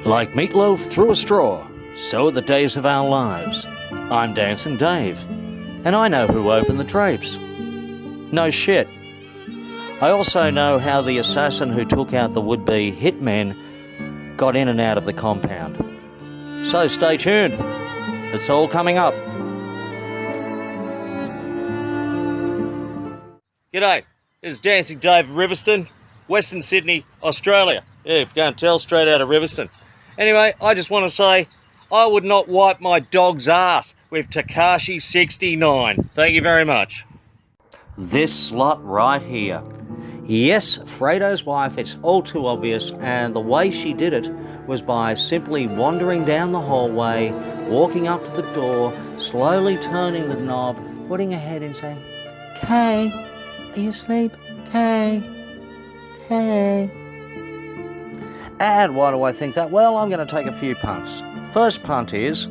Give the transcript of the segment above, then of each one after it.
Like meatloaf through a straw, so are the days of our lives. I'm Dancing Dave, and I know who opened the Drapes. No shit. I also know how the assassin who took out the would-be hitmen got in and out of the compound. So stay tuned. It's all coming up. G'day, this is Dancing Dave of Riverstone, Western Sydney, Australia. Yeah, if you can't tell, straight out of Riverstone. Anyway, I just want to say, I would not wipe my dog's ass with Takashi 69. Thank you very much. This slut right here. Yes, Fredo's wife, it's all too obvious, and the way she did it was by simply wandering down the hallway, walking up to the door, slowly turning the knob, putting her head in saying, "Kay, are you asleep? Kay? Kay?" And why do I think that? Well, I'm going to take a few punts. First punt is,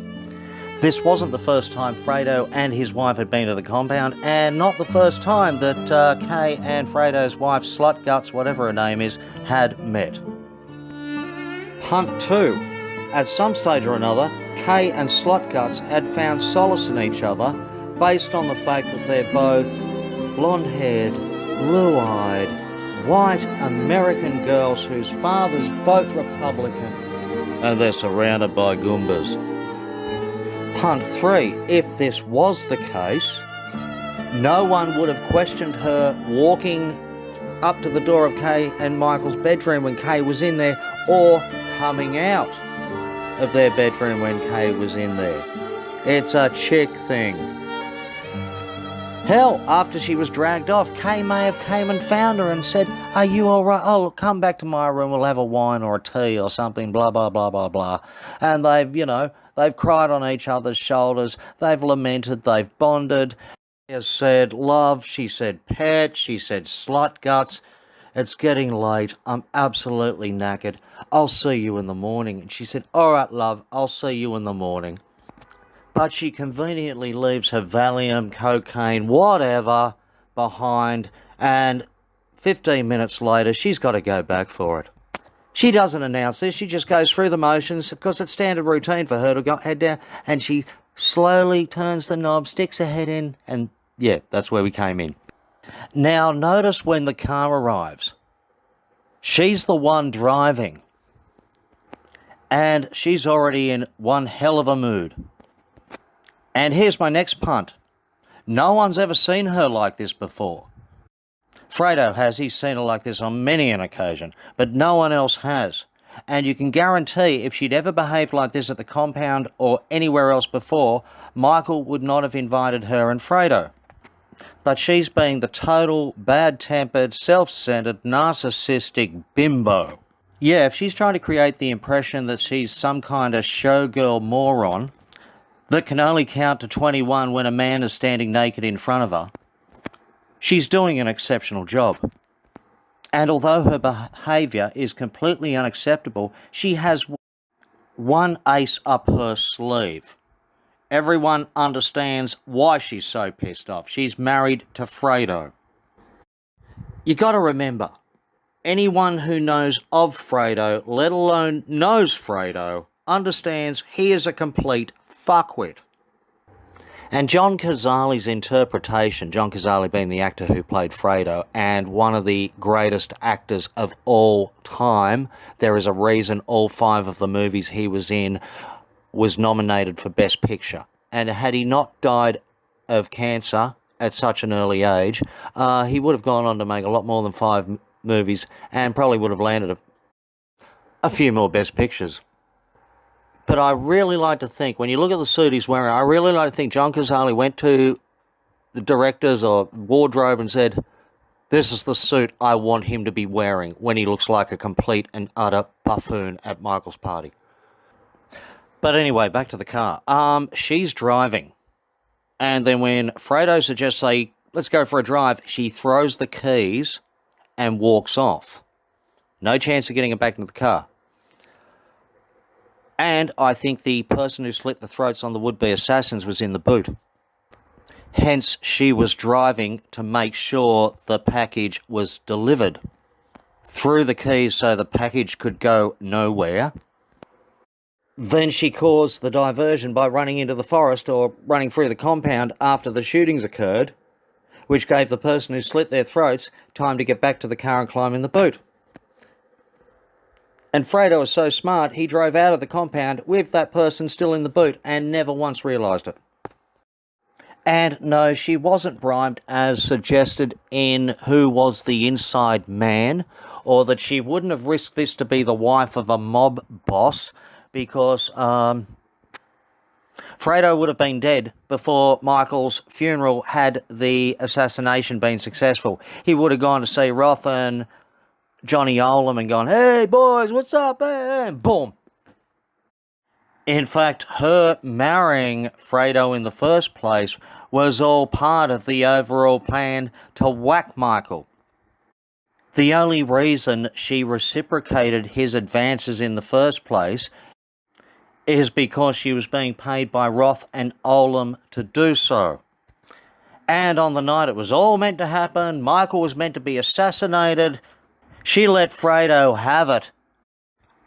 this wasn't the first time Fredo and his wife had been to the compound, and not the first time that Kay and Fredo's wife, Slutguts, whatever her name is, had met. Punt 2. At some stage or another, Kay and Slutguts had found solace in each other based on the fact that they're both blonde-haired, blue-eyed, white American girls whose fathers vote Republican, and they're surrounded by Goombas. Punt 3. If this was the case, no one would have questioned her walking up to the door of Kay and Michael's bedroom when Kay was in there, or coming out of their bedroom when Kay was in there. It's a chick thing. Hell, after she was dragged off, Kay may have came and found her and said, "Are you all right? Oh, look, come back to my room, we'll have a wine or a tea or something, blah, blah, blah, blah, blah." And they've cried on each other's shoulders, they've lamented, they've bonded. She has said love, she said pet, she said slut guts. "It's getting late, I'm absolutely knackered, I'll see you in the morning." And she said, "All right, love, I'll see you in the morning." But she conveniently leaves her Valium, cocaine, whatever, behind, and 15 minutes later, she's got to go back for it. She doesn't announce this, she just goes through the motions, because it's standard routine for her to go head down, and she slowly turns the knob, sticks her head in, and yeah, that's where we came in. Now, notice when the car arrives. She's the one driving, and she's already in one hell of a mood. And here's my next punt. No one's ever seen her like this before. Fredo has, he's seen her like this on many an occasion, but no one else has. And you can guarantee if she'd ever behaved like this at the compound or anywhere else before, Michael would not have invited her and Fredo. But she's being the total bad-tempered, self-centered, narcissistic bimbo. Yeah, if she's trying to create the impression that she's some kind of showgirl moron that can only count to 21 when a man is standing naked in front of her, she's doing an exceptional job. And although her behaviour is completely unacceptable, she has one ace up her sleeve. Everyone understands why she's so pissed off. She's married to Fredo. You got to remember, anyone who knows of Fredo, let alone knows Fredo, understands he is a complete fuckwit. And John Cazale's interpretation, John Cazale being the actor who played Fredo and one of the greatest actors of all time, there is a reason all 5 of the movies he was in was nominated for Best Picture. And had he not died of cancer at such an early age, he would have gone on to make a lot more than 5 movies and probably would have landed a few more Best Pictures. But I really like to think, when you look at the suit he's wearing, I really like to think John Cazale went to the directors or wardrobe and said, "This is the suit I want him to be wearing when he looks like a complete and utter buffoon at Michael's party." But anyway, back to the car. She's driving. And then when Fredo suggests, say, "Let's go for a drive," she throws the keys and walks off. No chance of getting her back into the car. And I think the person who slit the throats on the would-be assassins was in the boot. Hence, she was driving to make sure the package was delivered. Threw the keys so the package could go nowhere. Then she caused the diversion by running into the forest or running through the compound after the shootings occurred, which gave the person who slit their throats time to get back to the car and climb in the boot. And Fredo was so smart, he drove out of the compound with that person still in the boot and never once realised it. And no, she wasn't bribed as suggested in Who Was the Inside Man, or that she wouldn't have risked this to be the wife of a mob boss, because Fredo would have been dead before Michael's funeral had the assassination been successful. He would have gone to see Roth and Johnny Olam and gone, "Hey boys, what's up?" And boom. In fact, her marrying Fredo in the first place was all part of the overall plan to whack Michael. The only reason she reciprocated his advances in the first place is because she was being paid by Roth and Olam to do so. And on the night it was all meant to happen, Michael was meant to be assassinated, she let Fredo have it.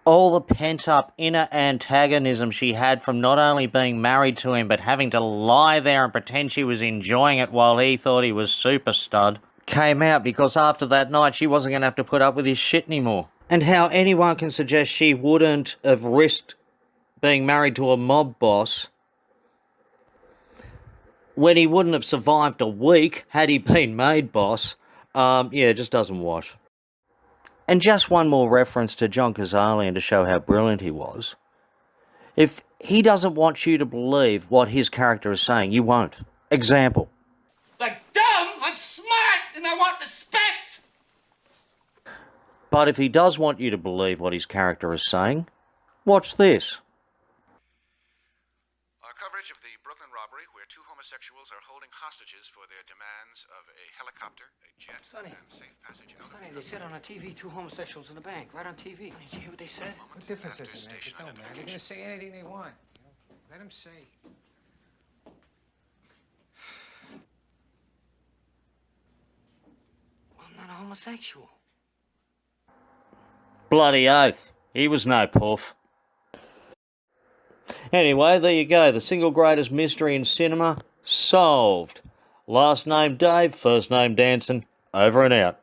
All the pent-up inner antagonism she had from not only being married to him but having to lie there and pretend she was enjoying it while he thought he was super stud came out, because after that night she wasn't going to have to put up with his shit anymore. And how anyone can suggest she wouldn't have risked being married to a mob boss when he wouldn't have survived a week had he been made boss, it just doesn't wash. And just one more reference to John Cazale to show how brilliant he was. If he doesn't want you to believe what his character is saying, you won't. Example. Like dumb, I'm smart and I want respect. But if he does want you to believe what his character is saying, watch this. Our coverage of the Brooklyn robbery, where two homosexuals are holding hostages for their demands of a helicopter, a jet, Sonny. and safe passage out of Honey, they said on a TV, two homosexuals in the bank, right on TV. Did you hear what they said? What difference does it make? It don't matter. They're going to say anything they want. Let them say. Well, I'm not a homosexual. Bloody oath. He was no puff. Anyway, there you go. The single greatest mystery in cinema solved. Last name Dave, first name Danson. Over and out.